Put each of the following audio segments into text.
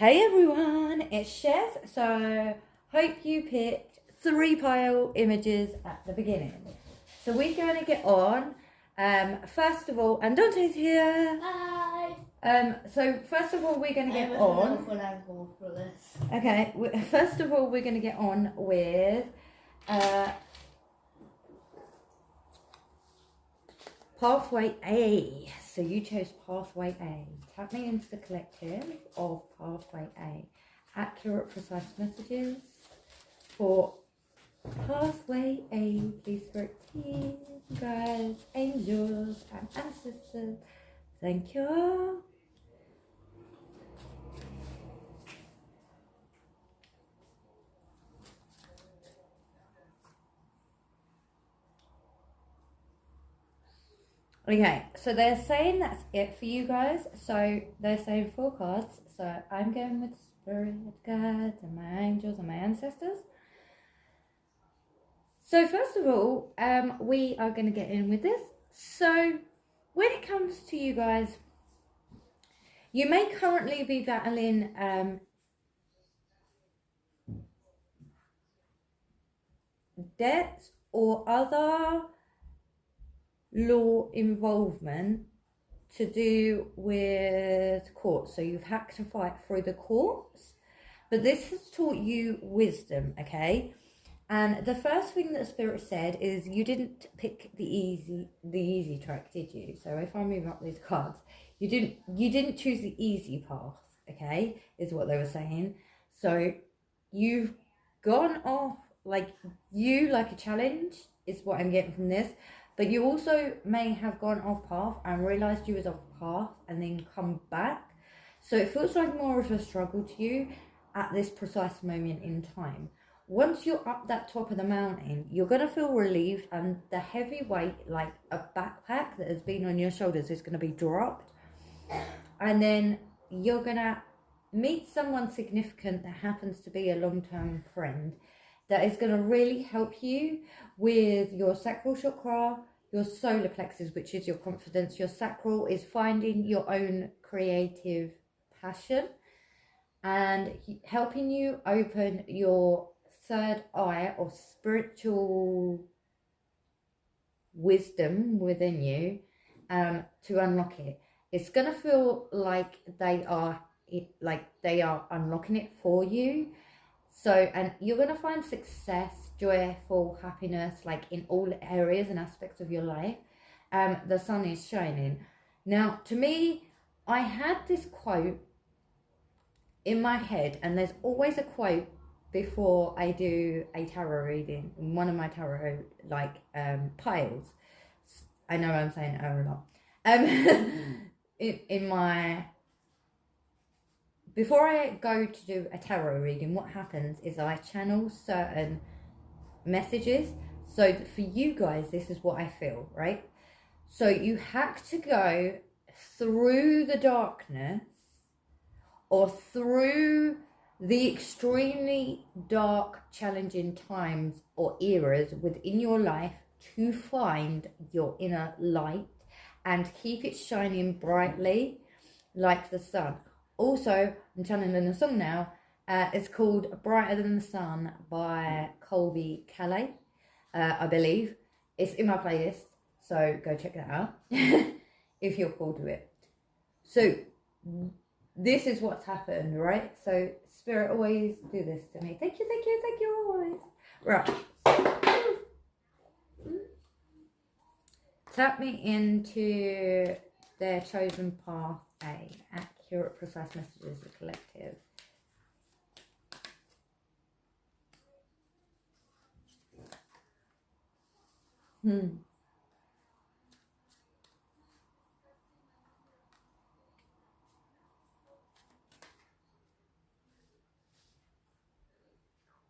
Hey everyone, it's Shez. So, hope you picked 3 pile images at the beginning. So we're going to get on. First of all, and Dante's here. Hi. So first of all, we're going to get on. For this. Okay. First of all, we're going to get on with Pathway A. So you chose Pathway A. Tap me into the collective of Pathway A. Accurate, precise messages for Pathway A. Please spirit team, guys, angels, and ancestors. Thank you. Okay, so they're saying that's it for you guys. So they're saying 4 cards. So I'm going with spirit guides and my angels and my ancestors. So first of all, we are going to get in with this. So when it comes to you guys, you may currently be battling debts or other law involvement to do with courts. So you've had to fight through the courts, but this has taught you wisdom, okay? And the first thing that Spirit said is you didn't pick the easy track, did you? So if I move up these cards, you didn't choose the easy path, okay? Is what they were saying. So you've gone off like a challenge is what I'm getting from this. But you also may have gone off path and realised you was off path and then come back. So it feels like more of a struggle to you at this precise moment in time. Once you're up that top of the mountain, you're going to feel relieved, and the heavy weight, like a backpack that has been on your shoulders, is going to be dropped. And then you're going to meet someone significant that happens to be a long-term friend that is going to really help you with your sacral chakra, your solar plexus, which is your confidence. Your sacral is finding your own creative passion and helping you open your third eye or spiritual wisdom within you to unlock it. It's going to feel like they are unlocking it for you. So, and you're going to find success, joyful happiness, like in all areas and aspects of your life. The sun is shining. Now, to me, I had this quote in my head, and there's always a quote before I do a tarot reading, in one of my tarot, piles. I know I'm saying it a lot. Before I go to do a tarot reading, what happens is I channel certain messages. So for you guys, this is what I feel, right? So you have to go through the darkness or through the extremely dark, challenging times or eras within your life to find your inner light and keep it shining brightly like the sun. Also, I'm channeling a song now. It's called Brighter Than the Sun by Colby Calais, I believe. It's in my playlist, so go check that out if you're cool to it. So this is what's happened, right? So Spirit always do this to me. Thank you always. Right. Tap me into their chosen path A. Accurate, precise messages, the collective.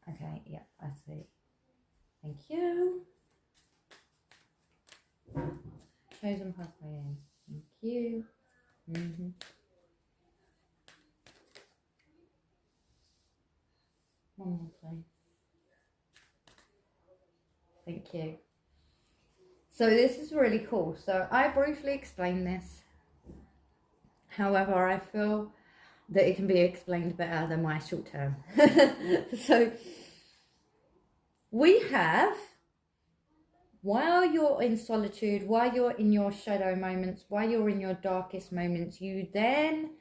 Okay, yeah, I see. Thank you. Chosen pathway. Thank you. One more, please. Thank you. So this is really cool. So I briefly explained this. However, I feel that it can be explained better than my short term. So we have, while you're in solitude, while you're in your shadow moments, while you're in your darkest moments, you then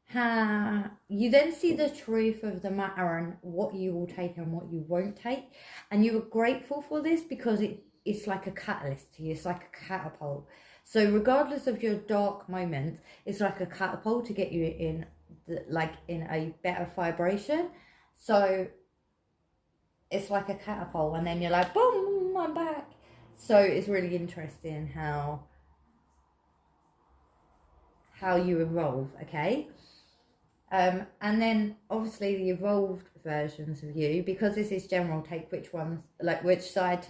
see the truth of the matter and what you will take and what you won't take, and you are grateful for this because it's like a catalyst to you. It's like a catapult. So regardless of your dark moments, it's like a catapult to get you in a better vibration. So it's like a catapult, and then you're like, boom, I'm back. So it's really interesting how you evolve, okay? And then obviously the evolved versions of you, because this is general, take which ones, like which side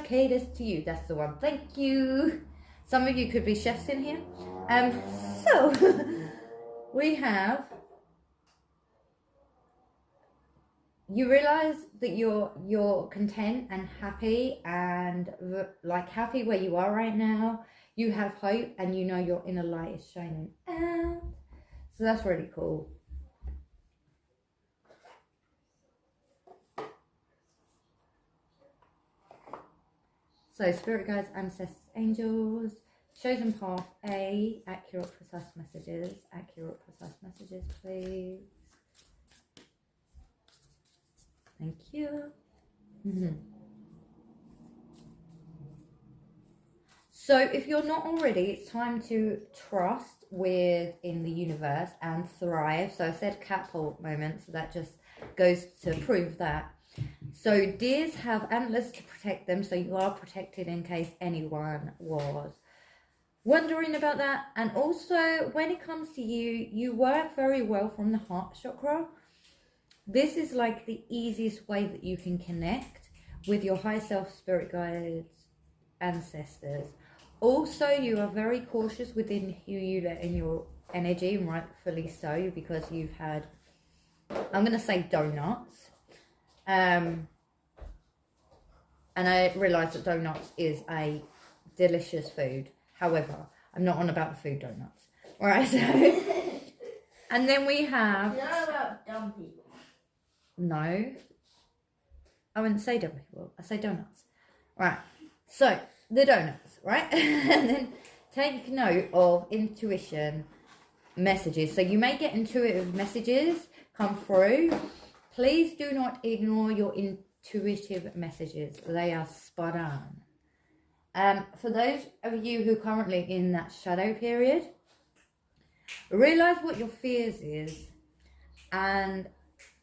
caters to you. That's the one. Thank you. Some of you could be chefs in here. So we have, you realize that you're content and happy, and like happy where you are right now. You have hope, and you know your inner light is shining out. So that's really cool. So spirit guides, ancestors, angels, chosen path A, accurate, precise messages. Accurate, precise messages, please. Thank you. So if you're not already, it's time to trust within the universe and thrive. So I said catapult moment, so that just goes to prove that. So deers have antlers to protect them, so you are protected in case anyone was wondering about that. And also, when it comes to you, you work very well from the heart chakra. This is like the easiest way that you can connect with your high self, spirit guides, ancestors. Also, you are very cautious within who you let in your energy, and rightfully so, because you've had, I'm going to say, donuts. And I realise that donuts is a delicious food. However, I'm not on about the food donuts. All right, so... And then we have... You know about dumb people? No. I wouldn't say dumb people. I say donuts. Right. So, the donuts, right? And then take note of intuition messages. So you may get intuitive messages come through. Please do not ignore your intuitive messages. They are spot on. For those of you who are currently in that shadow period, realize what your fears is and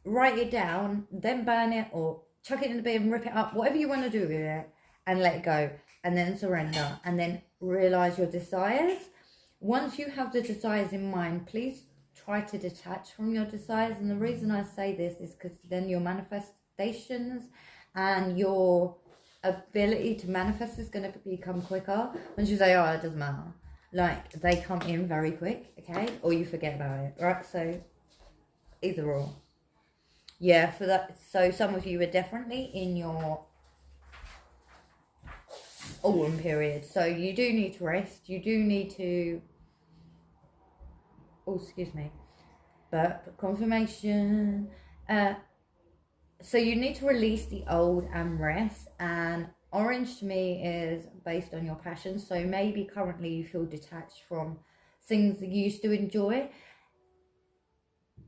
write it down, then burn it or chuck it in the bin, rip it up, whatever you want to do with it, and let it go, and then surrender, and then realize your desires. Once you have the desires in mind, please try to detach from your desires. And the reason I say this is because then your manifestations and your ability to manifest is going to become quicker. Once you say, oh, it doesn't matter, like they come in very quick, okay, or you forget about it, right? So either or. Yeah, for that. So some of you are definitely in your autumn period, so you do need to rest. You do need to, oh, excuse me, but confirmation. So you need to release the old and rest. And orange to me is based on your passion. So maybe currently you feel detached from things that you used to enjoy.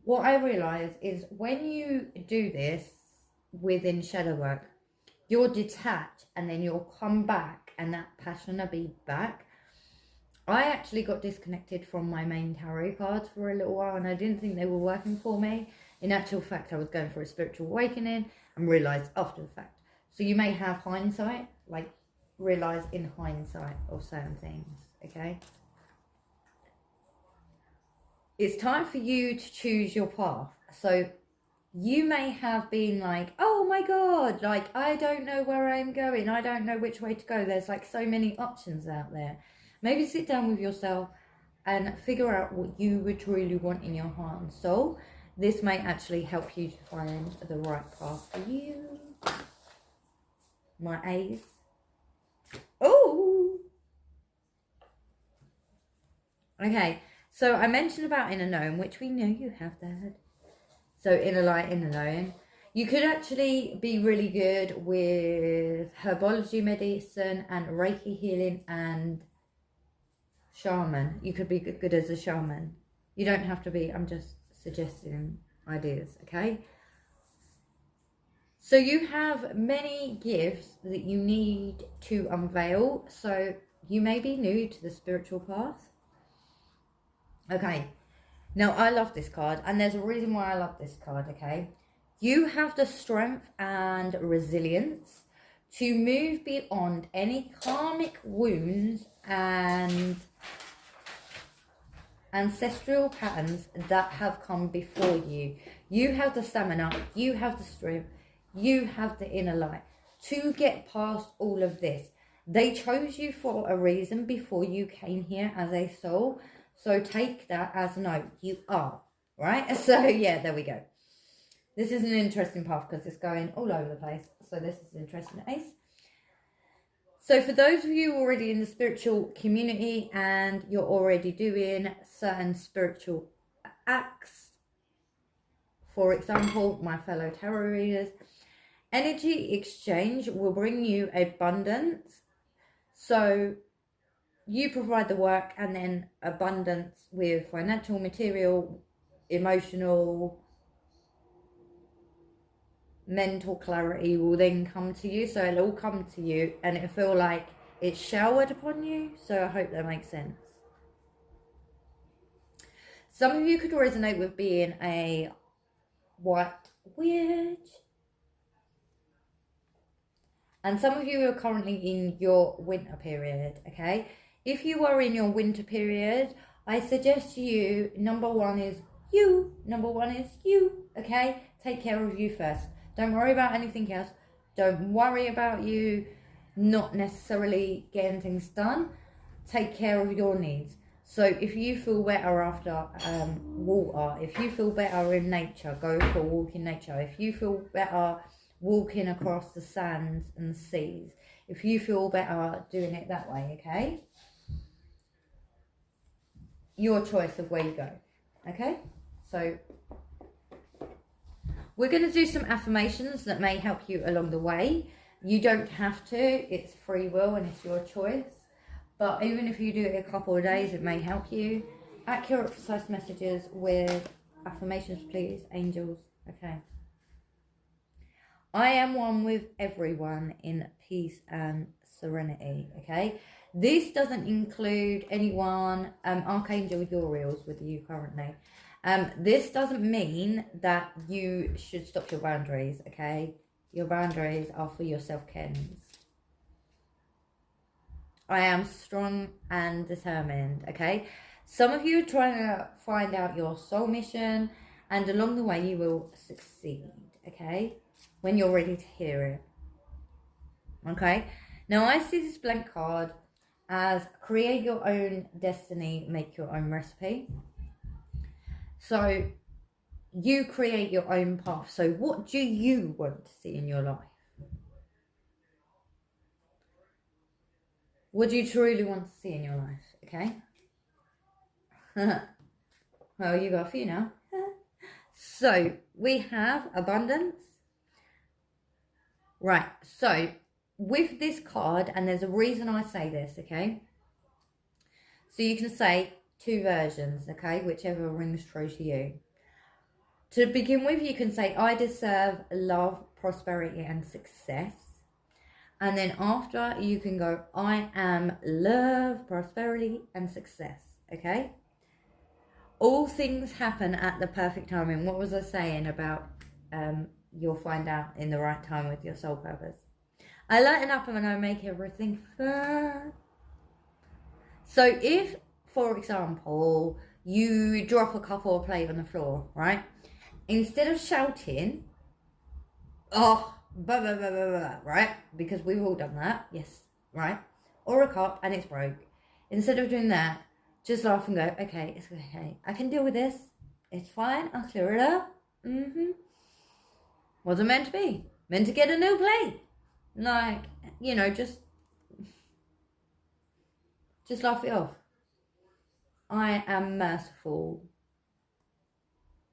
What I realize is when you do this within shadow work, you'll detach and then you'll come back and that passion will be back. I actually got disconnected from my main tarot cards for a little while, and I didn't think they were working for me. In actual fact, I was going for a spiritual awakening and realised after the fact. So you may have hindsight, like realise in hindsight of certain things, okay? It's time for you to choose your path. So you may have been like, oh my God, like I don't know where I'm going. I don't know which way to go. There's like so many options out there. Maybe sit down with yourself and figure out what you would really want in your heart and soul. This may actually help you to find the right path for you. My A's. Oh! Okay, So I mentioned about inner knowing, which we know you have that. So inner light, inner knowing. You could actually be really good with herbology medicine and Reiki healing and shaman. You could be good as a shaman. You don't have to be, I'm just suggesting ideas, okay? So you have many gifts that you need to unveil. So you may be new to the spiritual path. Okay. Now, I love this card, and there's a reason why I love this card, okay? You have the strength and resilience to move beyond any karmic wounds and ancestral patterns that have come before you. You have the stamina, you have the strength, you have the inner light to get past all of this. They chose you for a reason before you came here as a soul. So take that as no, you are, right? So yeah, there we go. This is an interesting path because it's going all over the place. So this is interesting, Ace. So for those of you already in the spiritual community and you're already doing certain spiritual acts, for example, my fellow tarot readers, energy exchange will bring you abundance. So you provide the work, and then abundance with financial, material, emotional, mental clarity will then come to you. So it'll all come to you and it'll feel like it's showered upon you. So I hope that makes sense. Some of you could resonate with being a white witch. And some of you are currently in your winter period, okay? If you are in your winter period, I suggest to you, number one is you, okay? Take care of you first. Don't worry about anything else. Don't worry about you not necessarily getting things done. Take care of your needs. So if you feel better after water, if you feel better in nature, go for a walk in nature. If you feel better walking across the sands and seas, if you feel better doing it that way, okay? Your choice of where you go, okay? So we're going to do some affirmations that may help you along the way. You don't have to, it's free will and it's your choice. But even if you do it a couple of days, it may help you. Accurate, precise messages with affirmations, please, angels. Okay. I am one with everyone in peace and serenity. Okay. This doesn't include anyone, Archangel Uriel's with you currently. This doesn't mean that you should stop your boundaries. Okay. Your boundaries are for your self-care needs. I am strong and determined, okay? Some of you are trying to find out your soul mission, and along the way you will succeed, okay? When you're ready to hear it, okay? Now I see this blank card as create your own destiny, make your own recipe. So you create your own path. So what do you want to see in your life? What do you truly want to see in your life, okay? Well, you got a few now. So, we have abundance. Right, so, with this card, and there's a reason I say this, okay? So you can say two versions, okay? Whichever rings true to you. To begin with, you can say, I deserve love, prosperity, and success. And then after, you can go, I am love, prosperity, and success, okay? All things happen at the perfect time. And what was I saying about you'll find out in the right time with your soul purpose? I lighten up and I make everything fun. So if, for example, you drop a cup or a plate on the floor, right? Instead of shouting, oh, blah, blah, blah, blah, blah, right? Because we've all done that, yes, right? Or a cup and it's broke. Instead of doing that, just laugh and go, okay, it's okay. I can deal with this. It's fine. I'll clear it up. Wasn't meant to be. Meant to get a new plate. Like, you know, just laugh it off. I am merciful.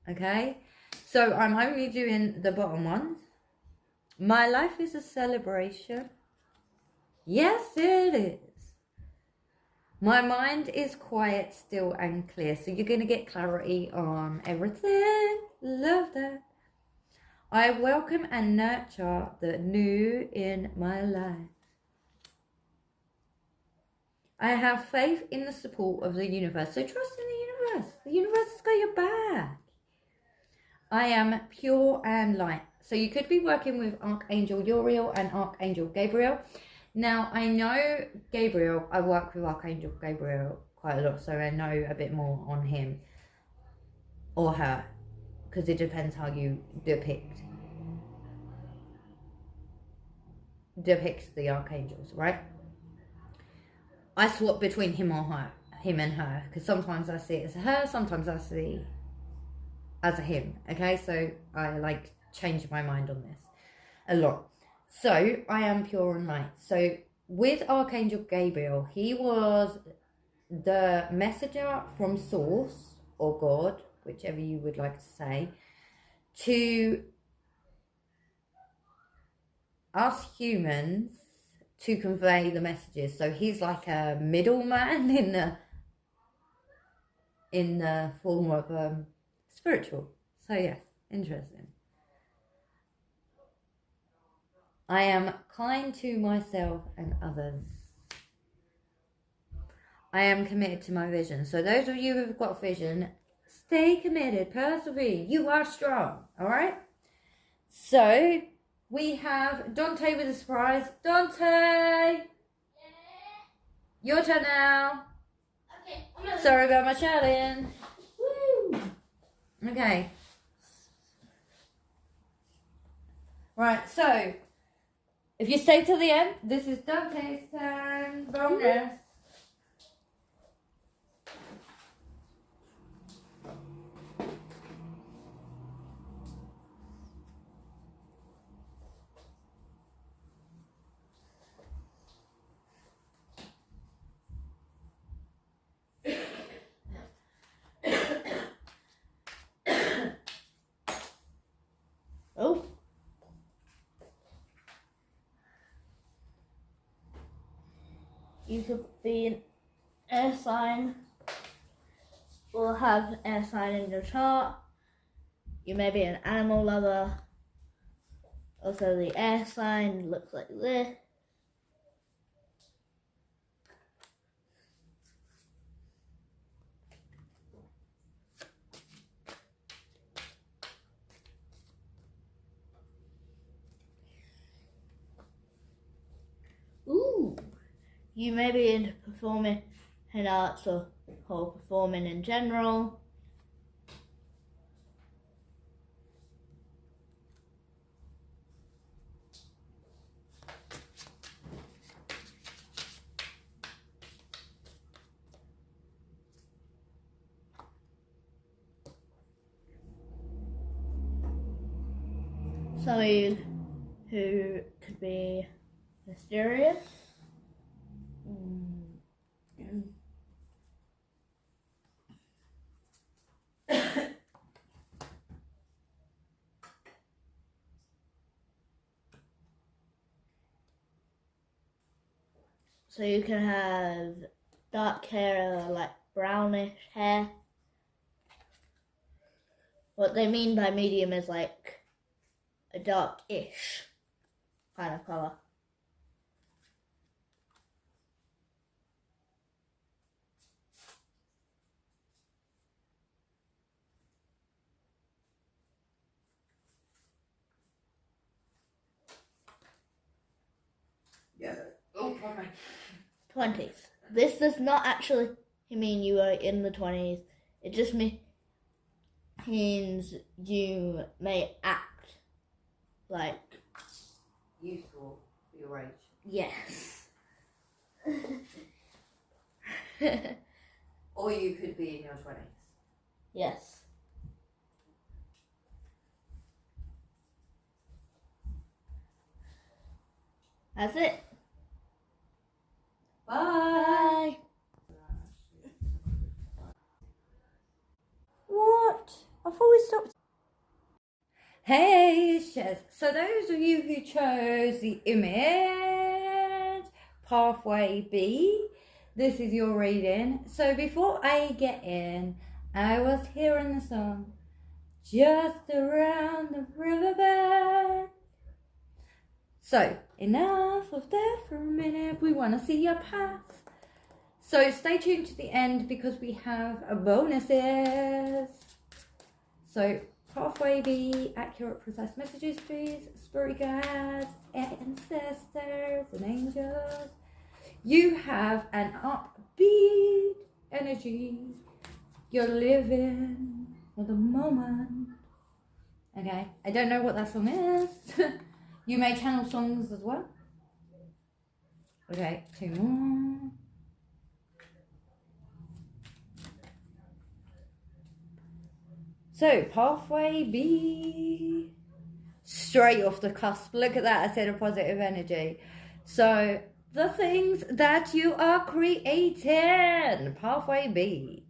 Okay? So I'm only doing the bottom ones. My life is a celebration. Yes, it is. My mind is quiet, still, and clear. So you're going to get clarity on everything. Love that. I welcome and nurture the new in my life. I have faith in the support of the universe. So trust in the universe. The universe has got your back. I am pure and light. So you could be working with Archangel Uriel and Archangel Gabriel. Now, I know Gabriel, I work with Archangel Gabriel quite a lot, so I know a bit more on him or her, because it depends how you depict the archangels, right? I swap between him and her, because sometimes I see it as a her, sometimes I see it as a him, okay? So I like change my mind on this a lot. So I am pure and light. So with Archangel Gabriel, he was the messenger from Source or God, whichever you would like to say, to us humans to convey the messages. So he's like a middleman in the form of spiritual. So yeah, interesting. I am kind to myself and others. I am committed to my vision. So those of you who've got vision, stay committed, persevere. You are strong, all right? So we have Dante with a surprise. Dante! Your turn now. Okay. Sorry about my shouting. Woo! Okay. Right, so if you stay till the end, this is Dante's turn. Bonus. Oh. You could be an air sign or have air sign in your chart. You may be an animal lover. Also, the air sign looks like this. Ooh. You may be into performing in arts or performing in general. Some of you who could be mysterious. So you can have dark hair or like brownish hair. What they mean by medium is like a dark-ish kind of colour. Yeah. Oh, pardon me. 20s. This does not actually mean you are in the 20s. It just means you may act like Useful for your age. yes. Or you could be in your 20s. Yes. That's it. Bye. Bye. shares. So those of you who chose the image, pathway B, this is your reading. So before I get in, I was hearing the song, just around the riverbed. So enough of that for a minute. We want to see your path. So stay tuned to the end because we have bonuses. So pathway B, accurate, precise messages, please. Spirit guides, ancestors, and angels. You have an upbeat energy. You're living for the moment. Okay, I don't know what that song is. You may channel songs as well. Okay, 2 more. So, pathway B. Straight off the cusp. Look at that, I said a positive energy. So, the things that you are creating, pathway B,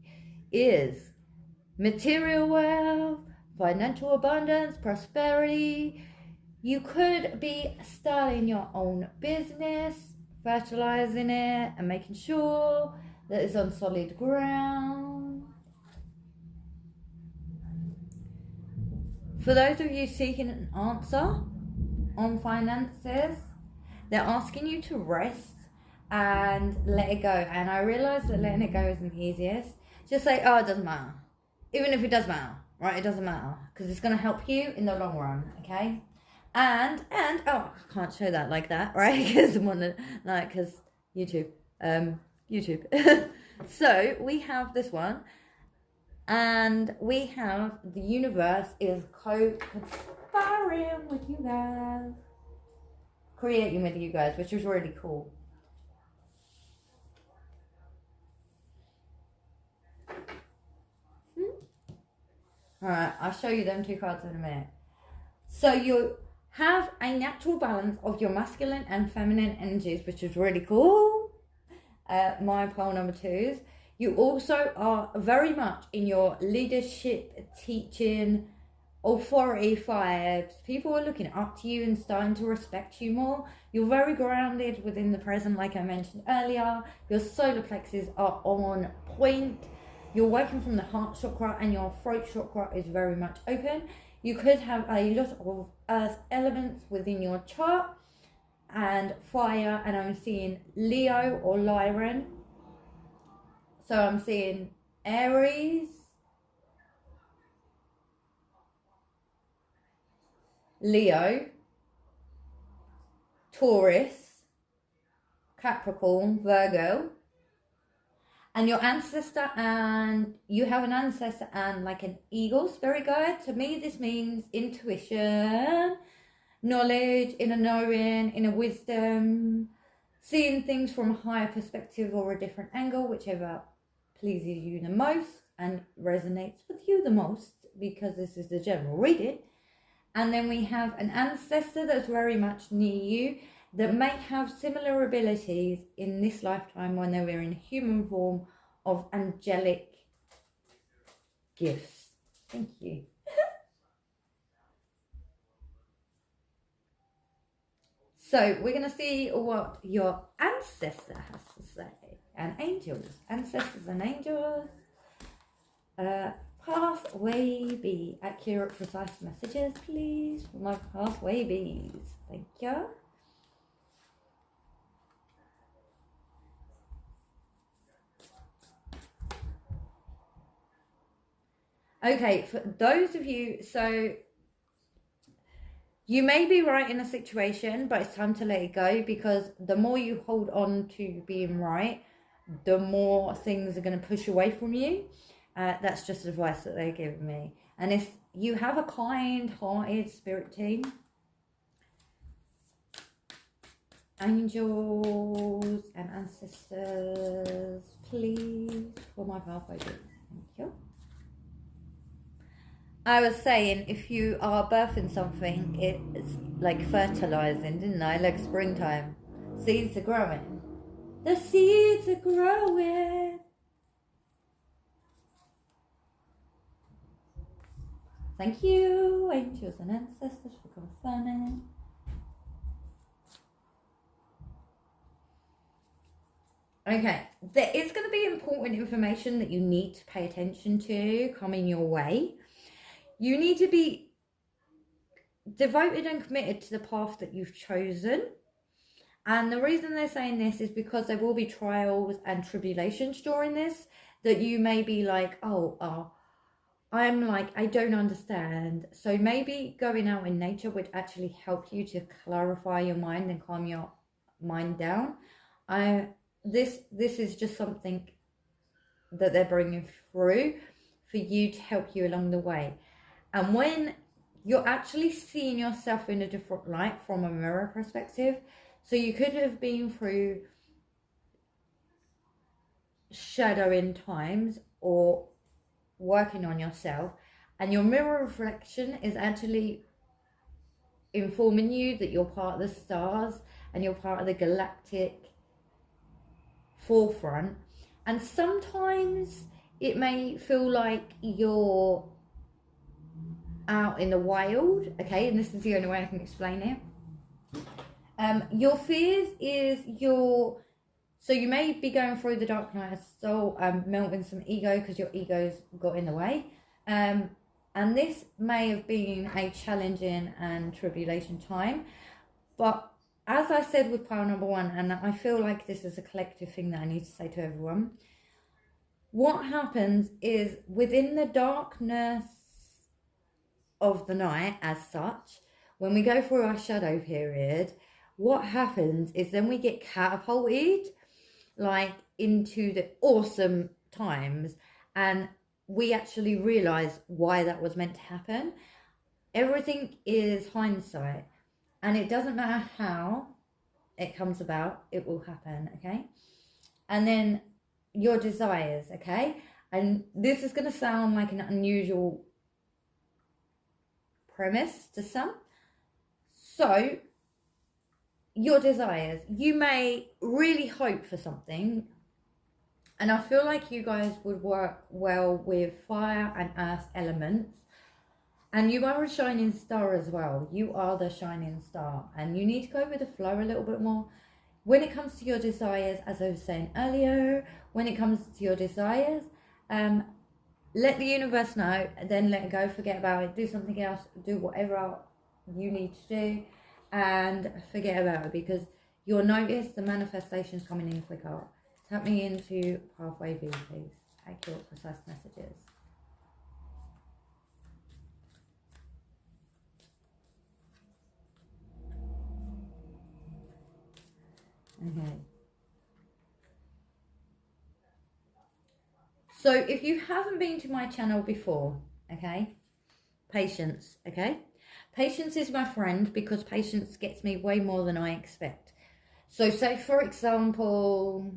is material wealth, financial abundance, prosperity. You could be starting your own business, fertilizing it and making sure that it's on solid ground. For those of you seeking an answer on finances, they're asking you to rest and let it go. And I realize that letting it go isn't the easiest. Just say, oh, it doesn't matter. Even if it does matter, right? It doesn't matter because it's going to help you in the long run, okay? And oh, I can't show that like that, right? Because YouTube, YouTube. So we have this one, and we have the universe is co-conspiring with you guys, creating with you guys, which is really cool. All right, I'll show you them 2 cards in a minute. So you have a natural balance of your masculine and feminine energies, which is really cool. My pole number 2s. You also are very much in your leadership, teaching, authority 5s. People are looking up to you and starting to respect you more. You're very grounded within the present, like I mentioned earlier. Your solar plexus are on point. You're working from the heart chakra and your throat chakra is very much open. You could have a lot of earth elements within your chart and fire, and I'm seeing Leo or Lyran. So I'm seeing Aries, Leo, Taurus, Capricorn, Virgo. And your ancestor, and you have an ancestor and like an eagle spirit guide. To me, this means intuition, knowledge, inner knowing, inner wisdom, seeing things from a higher perspective or a different angle, whichever pleases you the most and resonates with you the most, because this is the general reading. And then we have an ancestor that's very much near you, that may have similar abilities in this lifetime when they were in human form, of angelic gifts. Thank you. So we're going to see what your ancestor has to say. And angels. Ancestors and angels. Pathway B. Accurate, precise messages, please, for my pathway Bs. Thank you. Okay, for those of you, so you may be right in a situation, but it's time to let it go, because the more you hold on to being right, the more things are going to push away from you. That's just advice that they give me. And if you have a kind-hearted spirit team, angels and ancestors, please, for my pathway. Thank you. I was saying, if you are birthing something, it's like fertilizing, didn't I? Like springtime. Seeds are growing. The seeds are growing. Thank you, angels and ancestors, for confirming. Okay, there is going to be important information that you need to pay attention to coming your way. You need to be devoted and committed to the path that you've chosen. And the reason they're saying this is because there will be trials and tribulations during this, that you may be like, I'm like, I don't understand. So maybe going out in nature would actually help you to clarify your mind and calm your mind down. This is just something that they're bringing through for you to help you along the way. And when you're actually seeing yourself in a different light from a mirror perspective, so you could have been through shadowing times or working on yourself, and your mirror reflection is actually informing you that you're part of the stars and you're part of the galactic forefront. And sometimes it may feel like you're out in the wild, okay, and this is the only way I can explain it. Your fears is so you may be going through the dark night of soul, melting some ego because your ego's got in the way, and this may have been a challenging and tribulation time. But as I said with pile number one, and I feel like this is a collective thing that I need to say to everyone, what happens is within the darkness of the night as such, when we go through our shadow period, what happens is then we get catapulted like into the awesome times, and we actually realize why that was meant to happen. Everything is hindsight, and it doesn't matter how it comes about, it will happen, okay? And then your desires, okay? And this is going to sound like an unusual premise to some. So your desires, you may really hope for something, and I feel like you guys would work well with fire and earth elements, and you are a shining star as well. You are the shining star, and you need to go with the flow a little bit more when it comes to your desires. As I was saying earlier, when it comes to your desires, let the universe know, and then let it go, forget about it, do something else, do whatever you need to do, and forget about it, because you'll notice the manifestation's coming in quicker. Tap me into Pathway B, please. Accurate, precise messages. Okay. So if you haven't been to my channel before, okay, patience, okay? Patience is my friend, because patience gets me way more than I expect. So say, for example,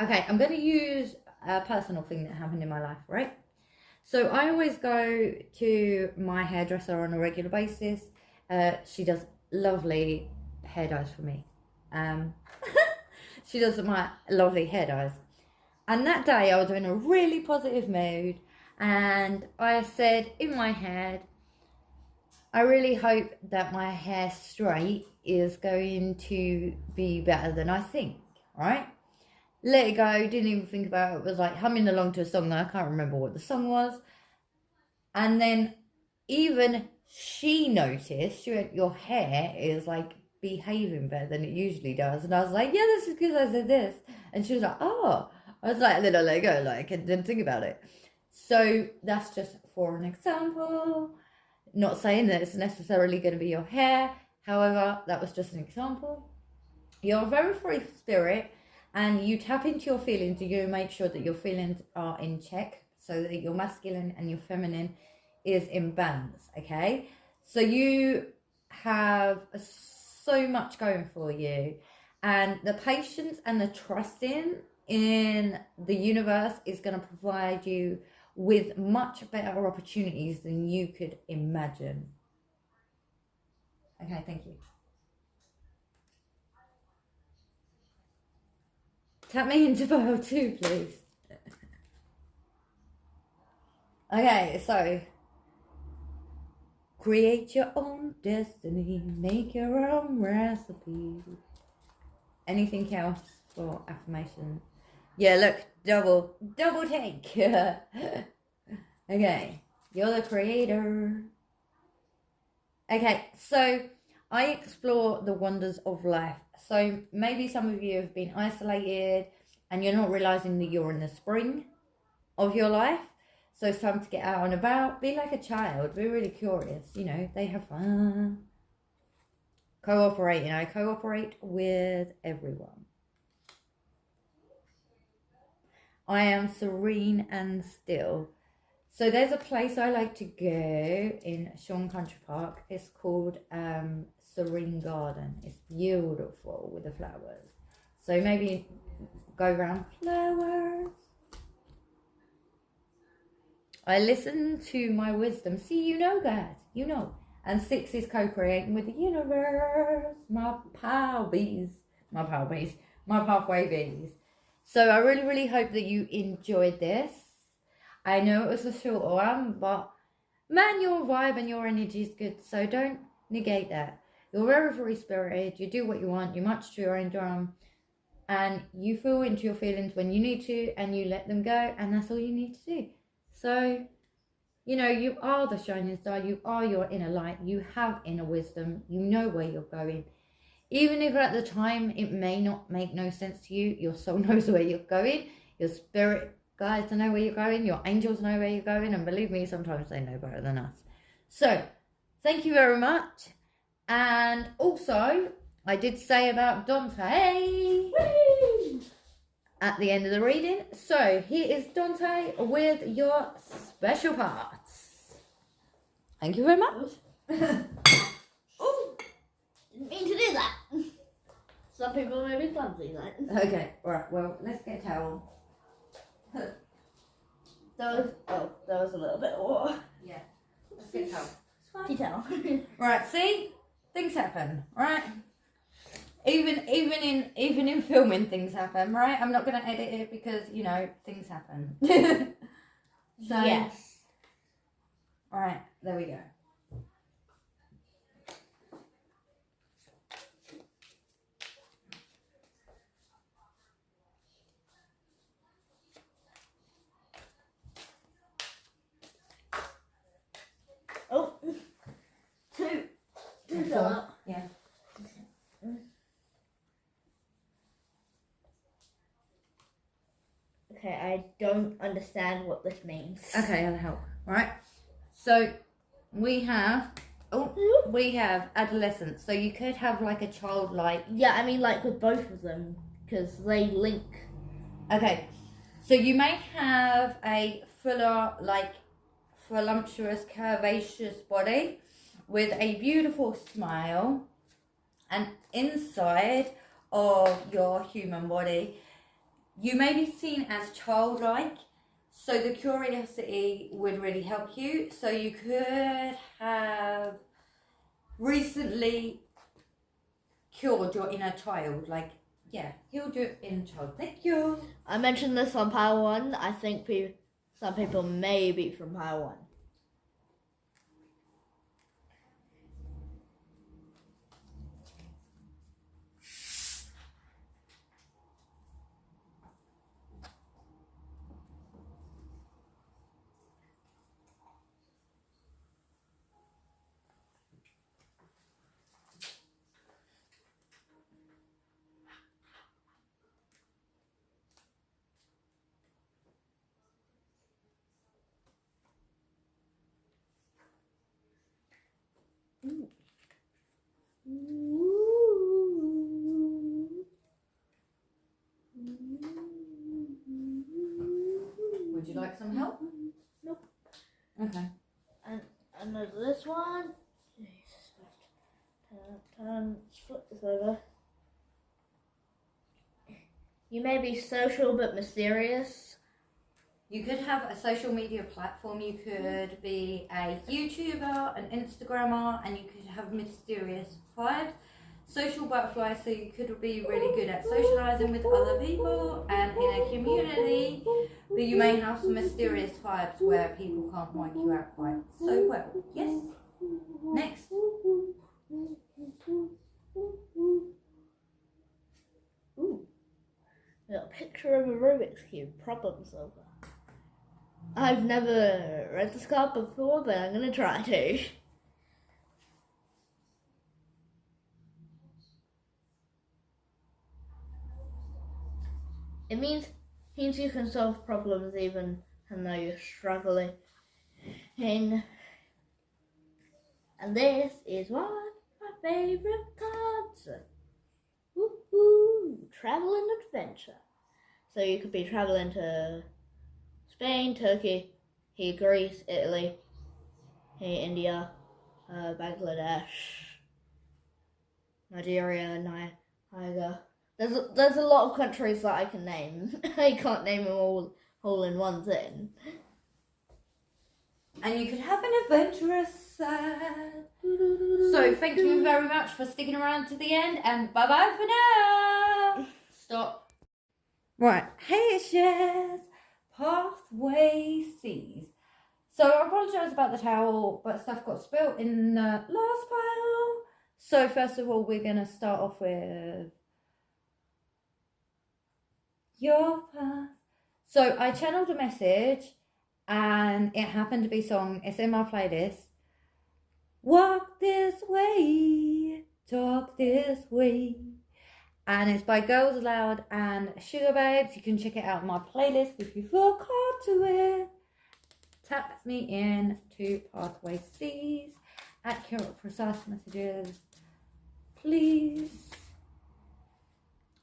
okay, I'm going to use a personal thing that happened in my life, right? So I always go to my hairdresser on a regular basis. She does lovely hair dyes for me. She does my lovely hair dyes. And that day I was in a really positive mood, and I said in my head, I really hope that my hair straight is going to be better than I think, right? Let it go, didn't even think about it. It was like humming along to a song that I can't remember what the song was. And then even she noticed, she went, your hair is like behaving better than it usually does. And I was like, yeah, this is because I said this. And she was like, oh. I was like, then I let it go, like, I didn't think about it. So that's just for an example. Not saying that it's necessarily going to be your hair. However, that was just an example. You're a very free spirit, and you tap into your feelings, and you make sure that your feelings are in check, so that your masculine and your feminine is in balance, okay? So you have so much going for you, and the patience and the trusting in the universe is going to provide you with much better opportunities than you could imagine. Okay, thank you. Tap me into pile 2, please. Okay, so Create your own destiny. Make your own recipe. Anything else for affirmation? Yeah, look, double take. Okay, you're the creator. Okay, so I explore the wonders of life. So maybe some of you have been isolated and you're not realizing that you're in the spring of your life. So it's time to get out and about. Be like a child. Be really curious. You know, they have fun. Cooperate. I cooperate with everyone. I am serene and still. So there's a place I like to go in Sean Country Park. It's called Serene Garden. It's beautiful with the flowers. So maybe go around flowers. I listen to my wisdom. See, you know, guys, you know. And 6 is co-creating with the universe. My pathway bees. So I really, really hope that you enjoyed this. I know it was a short one, but man, your vibe and your energy is good. So don't negate that. You're very, very spirited. You do what you want. You march to your own drum. And you feel into your feelings when you need to. And you let them go. And that's all you need to do. So, you know, you are the shining star. You are your inner light. You have inner wisdom. You know where you're going. Even if at the time it may not make no sense to you, your soul knows where you're going. Your spirit guides know where you're going. Your angels know where you're going. And believe me, sometimes they know better than us. So, thank you very much. And also, I did say about Dante at the end of the reading. So, here is Dante with your special parts. Thank you very much. Oh, didn't mean to do that. Some people may be clumsy then. Okay, right, well, let's get a towel. There was a little bit of water. Yeah, let's get a towel. Tea towel. Right, see? Things happen, right? Even in filming, things happen, right? I'm not going to edit it because, you know, things happen. So, yes. Alright, there we go. Oh, two fill up. Yeah. Okay, I don't understand what this means. Okay, that'll help. Right. So we have adolescence. So you could have like a childlike. Yeah, I mean like with both of them because they link. Okay. So you may have a fuller, like voluptuous, curvaceous body with a beautiful smile, and inside of your human body you may be seen as childlike, so the curiosity would really help you. So you could have recently cured your inner child, like, yeah, healed your inner child. Thank you. I mentioned this on Power 1. I think some people may be from Power 1. Would you like some help? Nope. Okay. And there's this one. Jesus. Flip this over. You may be social but mysterious. You could have a social media platform. You could be a YouTuber, an Instagrammer, and you could have mysterious vibes. Social butterfly, so you could be really good at socializing with other people and in a community, but you may have some mysterious vibes where people can't work you out quite so well. Yes? Next. Ooh. Got a picture of a Rubik's Cube problem solver. I've never read this card before, but I'm gonna try to. It means you can solve problems even though you're struggling. And this is one of my favorite cards. Woohoo! Travel and adventure. So you could be traveling to Spain, Turkey, here Greece, Italy, here India, Bangladesh, Nigeria, Niger. There's a lot of countries that I can name. I can't name them all in one thing. And you could have an adventurous So thank you very much for sticking around to the end, and bye-bye for now. Stop. Right, here she is. Pathway Seas. So I apologise about the towel, but stuff got spilt in the last pile. So first of all, we're going to start off with your path. So I channeled a message, and it happened to be song. It's in my playlist. Walk this way, talk this way. And it's by Girls Aloud and Sugar Babes. You can check it out in my playlist if you feel called to it. Tap me in to Pathway Seas. Accurate, precise messages, please.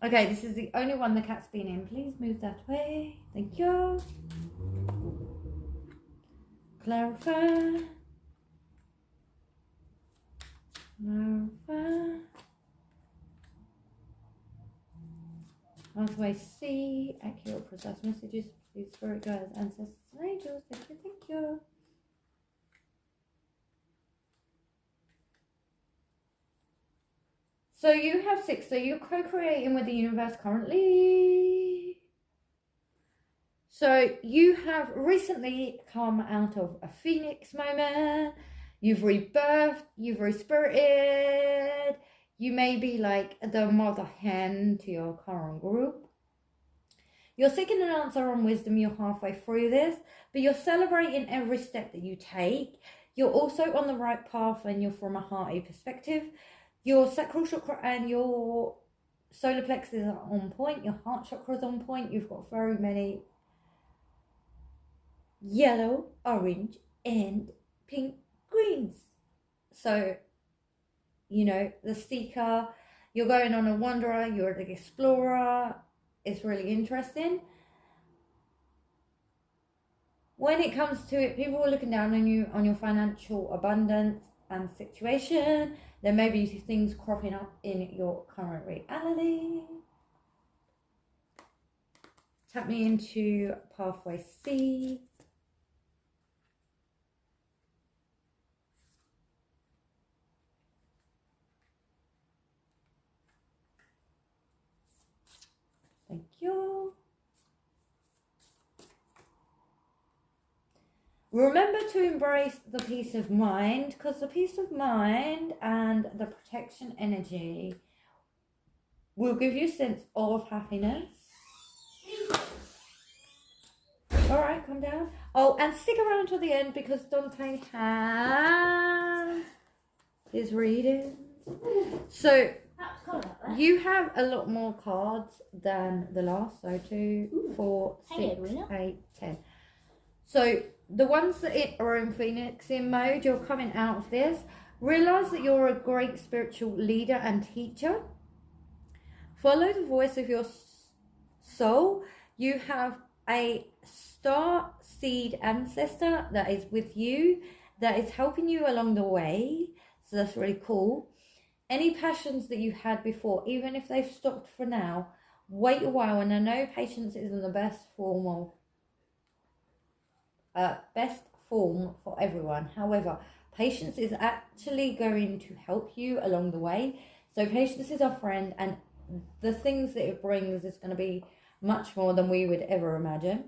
Okay, this is the only one the cat's been in. Please move that way. Thank you. Clarify. Clarify. Pathway C. Accurate, precise messages, please. Spirit guides, ancestors, and angels. Thank you, thank you. So you have 6, so you're co-creating with the universe currently. So you have recently come out of a phoenix moment. You've rebirthed, you've respirited. You may be like the mother hen to your current group. You're seeking an answer on wisdom. You're halfway through this, but you're celebrating every step that you take. You're also on the right path, and you're from a hearty perspective. Your sacral chakra and your solar plexus are on point. Your heart chakra is on point. You've got very many yellow, orange, and pink greens. So, you know, the seeker, you're going on a wanderer, you're the explorer. It's really interesting. When it comes to it, people are looking down on you on your financial abundance and situation. There may be things cropping up in your current reality. Tap me into Pathway C. Thank you. Remember to embrace the peace of mind, because the peace of mind and the protection energy will give you a sense of happiness. Alright, calm down. Oh, and stick around till the end, because Dante has his reading. So you have a lot more cards than the last. So 2, 4, 6, 8, 10. So the ones that are in Phoenixing mode, you're coming out of this. Realize that you're a great spiritual leader and teacher. Follow the voice of your soul. You have a star seed ancestor that is with you, that is helping you along the way. So that's really cool. Any passions that you had before, even if they've stopped for now, wait a while. And I know patience isn't the best form for everyone. However, patience is actually going to help you along the way. So patience is our friend, and the things that it brings is going to be much more than we would ever imagine.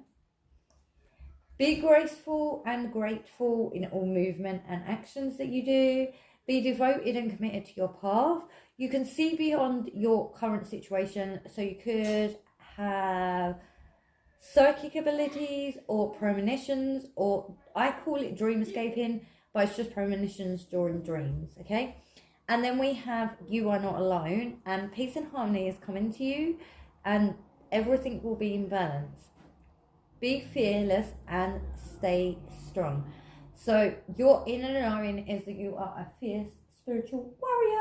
Be graceful and grateful in all movement and actions that you do. Be devoted and committed to your path. You can see beyond your current situation, so you could have psychic abilities or premonitions, or I call it dream escaping, but it's just premonitions during dreams, okay? And then we have you are not alone, and peace and harmony is coming to you, and everything will be in balance. Be fearless and stay strong. So your inner knowing is that you are a fierce spiritual warrior.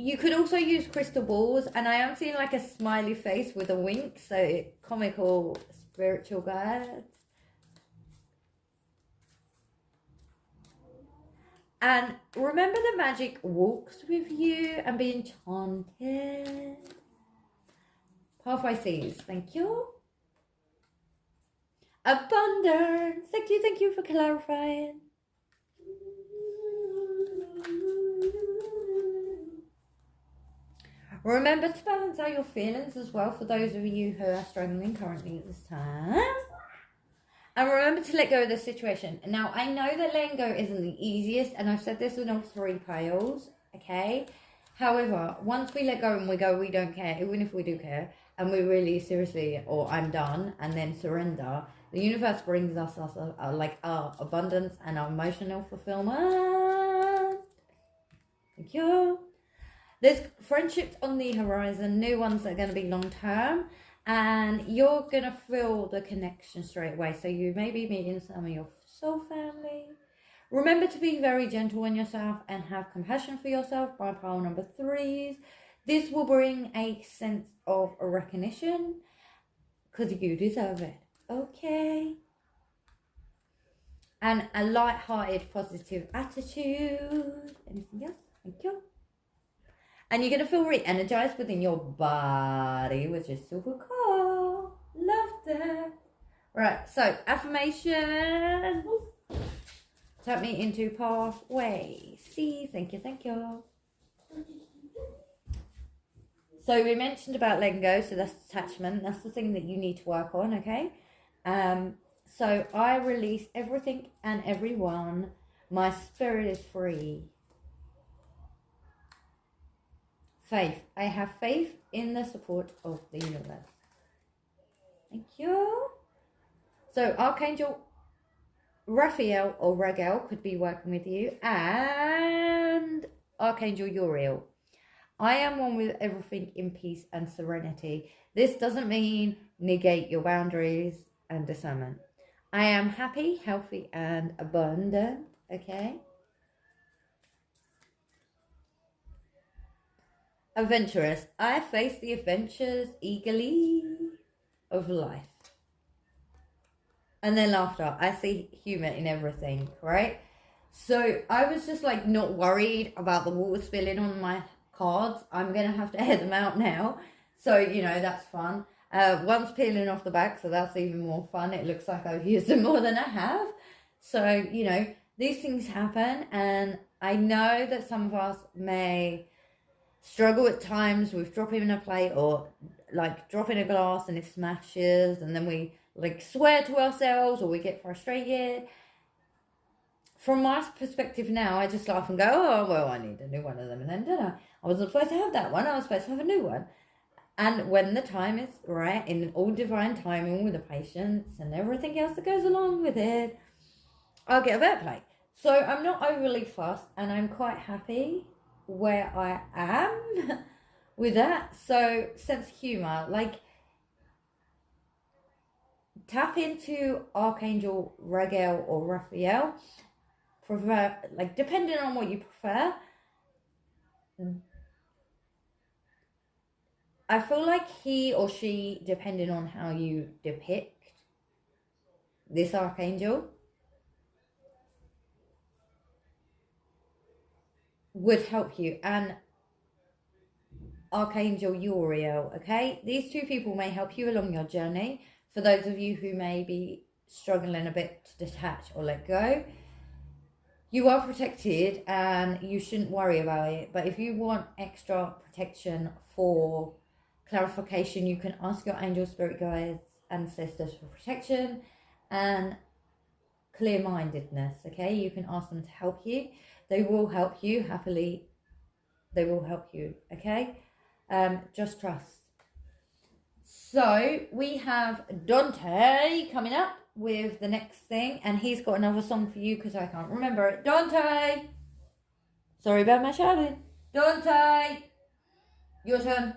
You could also use crystal balls, and I am seeing like a smiley face with a wink, so comical spiritual guides. And remember, the magic walks with you and be enchanted. Pathway seas, thank you. Abundance, thank you for clarifying. Remember to balance out your feelings as well for those of you who are struggling currently at this time. And remember to let go of the situation. Now, I know that letting go isn't the easiest, and I've said this with all 3 piles, okay? However, once we let go and we go, we don't care, even if we do care, and we really seriously, or I'm done, and then surrender, the universe brings us like our abundance and our emotional fulfillment. Thank you. There's friendships on the horizon, new ones that are going to be long term, and you're going to feel the connection straight away. So you may be meeting some of your soul family. Remember to be very gentle on yourself and have compassion for yourself by pile number 3s. This will bring a sense of recognition because you deserve it. Okay. And a light-hearted, positive attitude. Anything else? Thank you. And you're going to feel re-energized within your body, which is super cool. Love that. Right, so affirmation. Tap me into pathway C. Thank you. So we mentioned about letting go, so that's attachment. That's the thing that you need to work on, okay? So I release everything and everyone. My spirit is free. Faith. I have faith in the support of the universe. Thank you. So Archangel Raphael or Raguel could be working with you, and Archangel Uriel. I am one with everything in peace and serenity. This doesn't mean negate your boundaries and discernment. I am happy, healthy, and abundant. Okay. Adventurous. I face the adventures eagerly of life. And then laughter. I see humor in everything, right? So I was just like not worried about the water spilling on my cards. I'm going to have to air them out now. So, you know, that's fun. One's peeling off the back, so that's even more fun. It looks like I've used them more than I have. So, you know, these things happen. And I know that some of us may struggle at times with dropping a plate or like dropping a glass and it smashes, and then we like swear to ourselves or we get frustrated. From my perspective now, I just laugh and go, oh, well, I need a new one of them. And then, don't I? I wasn't supposed to have that one. I was supposed to have a new one. And when the time is right, in all divine timing with the patience and everything else that goes along with it, I'll get a better plate. So I'm not overly fussed, and I'm quite happy where I am with that. So sense of humor, like tap into Archangel Raguel or Raphael. Prefer, like, depending on what you prefer. I feel like he or she, depending on how you depict this archangel, would help you. And Archangel Uriel, okay? These two people may help you along your journey. For those of you who may be struggling a bit to detach or let go, you are protected and you shouldn't worry about it. But if you want extra protection for clarification, you can ask your angel, spirit guides, ancestors for protection and clear-mindedness. Okay, you can ask them to help you. They will help you happily. They will help you. Okay, just trust. So we have Dante coming up with the next thing, and he's got another song for you because I can't remember it. Dante, sorry about my shouting. Dante, your turn.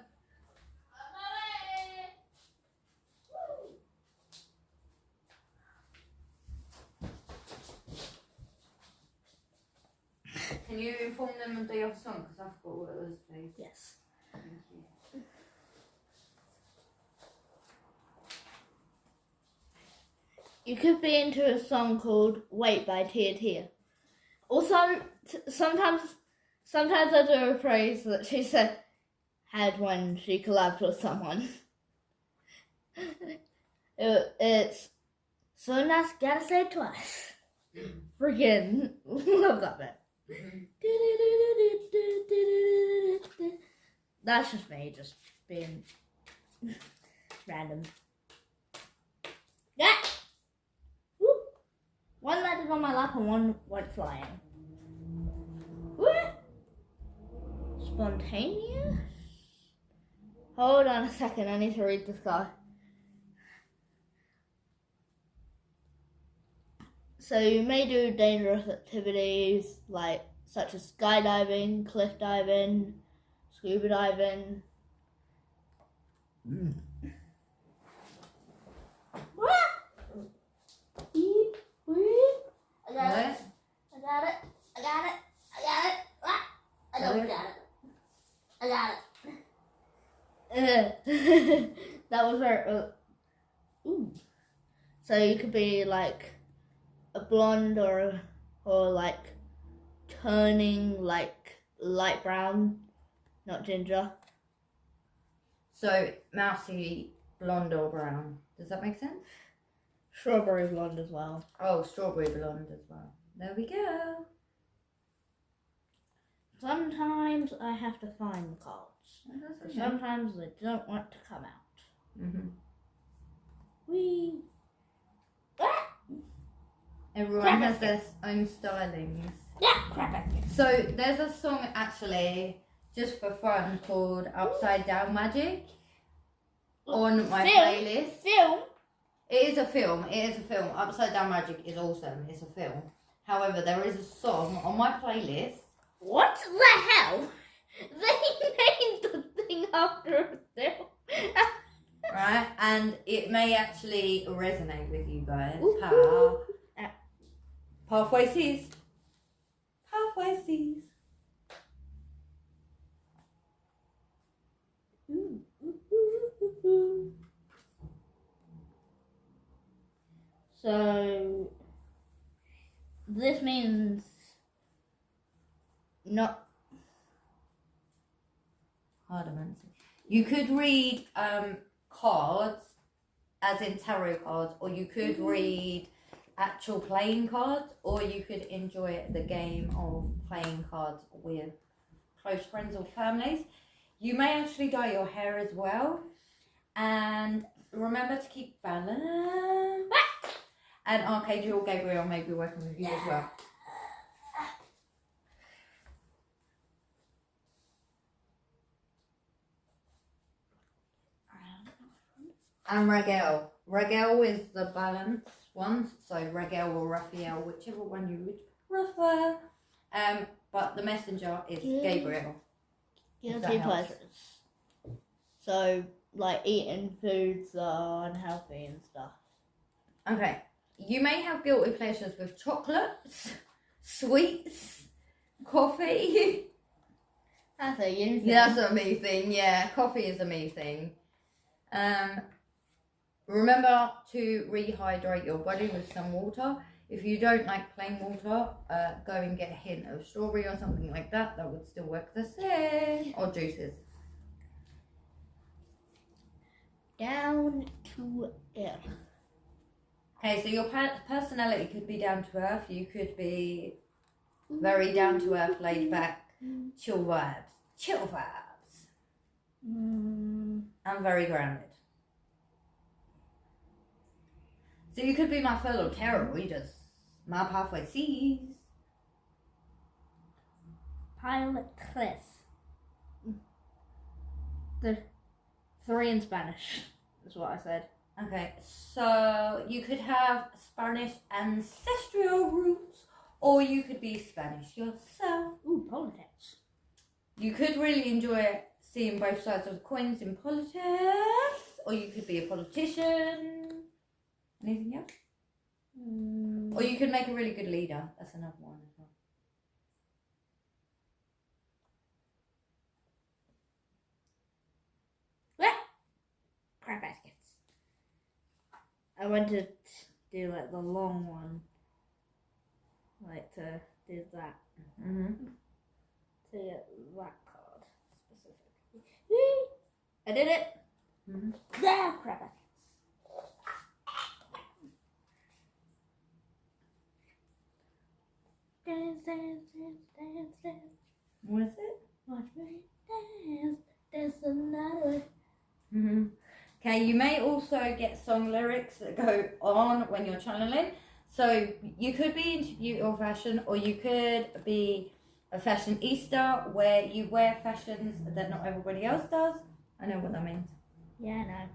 Can you inform them of the other song? Because I forgot what it was, please. Yes. Thank you. You could be into a song called "Wait" by Tia Tia. Also, sometimes I do a phrase that she had when she collabed with someone. It's so nice, gotta say it twice. Freaking love that bit. That's just me, just being random. Yeah. Woo. One landed on my lap and one went flying. Woo. Spontaneous. Hold on a second, I need to read this guy. So you may do dangerous activities such as skydiving, cliff diving, scuba diving. What? Beep, beep. I got it. I got it. I got it. I got it. I don't got it. I got it. That was very. Ooh. So you could be like a blonde or like turning like light brown, not ginger. So mousy blonde or brown. Does that make sense? Strawberry blonde as well. Oh, strawberry blonde as well. There we go. Sometimes I have to find the cards. Oh, that's okay. Sometimes they don't want to come out. Mm-hmm. Wee. Everyone has their own stylings. Yeah, crap. So there's a song actually, just for fun, called Upside Down Magic on my playlist. Film? It is a film. Upside Down Magic is awesome. It's a film. However, there is a song on my playlist. What the hell? They named the thing after a film. Right? And it may actually resonate with you guys. Pathway seas. Pathway seas. So this means not Hardiman. You could read cards, as in tarot cards, or you could read actual playing cards, or you could enjoy the game of playing cards with close friends or families. You may actually dye your hair as well, and remember to keep balance. And Archangel Gabriel may be working with you as well. And Raguel. Raguel is the balance one, so Raguel or Raphael, whichever one you would prefer. But the messenger is Gabriel. Guilty pleasures. So, like eating foods that are unhealthy and stuff. Okay. You may have guilty pleasures with chocolates, sweets, coffee. That's a you thing. That's a me thing, yeah. Coffee is a me thing. Remember to rehydrate your body with some water. If you don't like plain water, go and get a hint of strawberry or something like that. That would still work the same. Or juices. Down to earth. Okay, so your personality could be down to earth. You could be very down to earth, laid back, chill vibes. Chill vibes. and very grounded. So you could be my fellow tarot readers. My pathway sees. Pilot cliff. The 3 in Spanish is what I said. Okay, so you could have Spanish ancestral roots, or you could be Spanish yourself. Ooh, politics. You could really enjoy seeing both sides of the coins in politics, or you could be a politician. Anything else? Or you could make a really good leader. That's another one as well. Crab baskets. I went to do like the long one. Like to do that. Mm-hmm. To get that card specifically. I did it. Mm-hmm. Yeah, crab baskets. Dance, dance, dance, dance, dance. What is it? Watch me dance, dance the night away. Mm-hmm. Okay, you may also get song lyrics that go on when you're channeling. So you could be into beauty or fashion, or you could be a fashionista where you wear fashions that not everybody else does. I know what that means. Yeah, I know.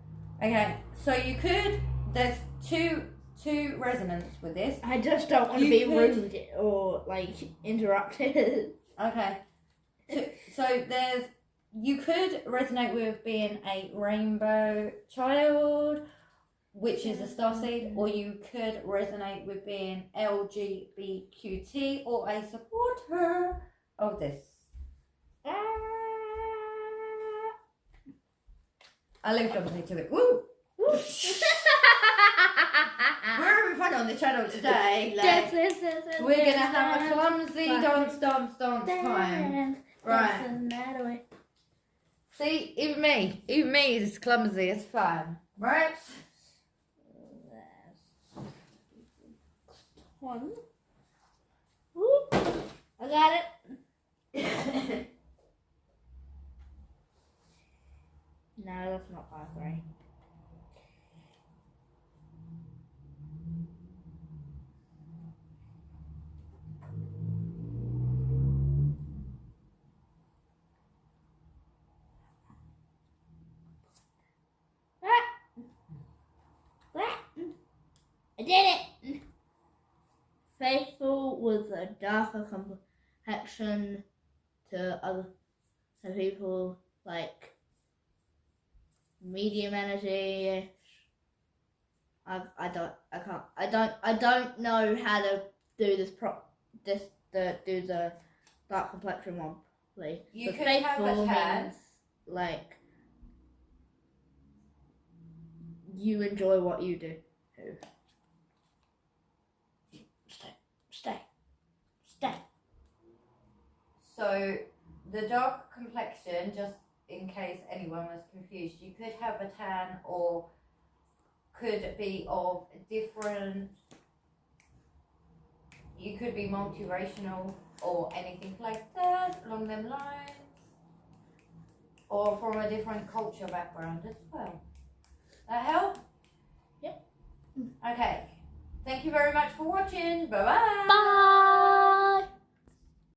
Okay, so you could, there's two resonance with this. I just don't want to be rude or like interrupted. Okay. So you could resonate with being a rainbow child, which is a starseed, or you could resonate with being LGBTQT or a supporter of this. I leave something to it. Woo! We're having fun on the channel today. Like, we're gonna have a clumsy dance time. Right. See, even me is clumsy. It's fun, right? One. Whoop. I got it. No, that's not pathway. I did it! Faithful with a darker complexion to other people, like medium energy. I don't know how to do this do the dark complexion one, please. You But could have a tan. means like you enjoy what you do. Stay. So the dark complexion, just in case anyone was confused, you could have a tan or could be of different, you could be multiracial or anything like that along them lines, or from a different culture background as well. That help? Yep. Okay. Thank you very much for watching. Bye-bye. Bye.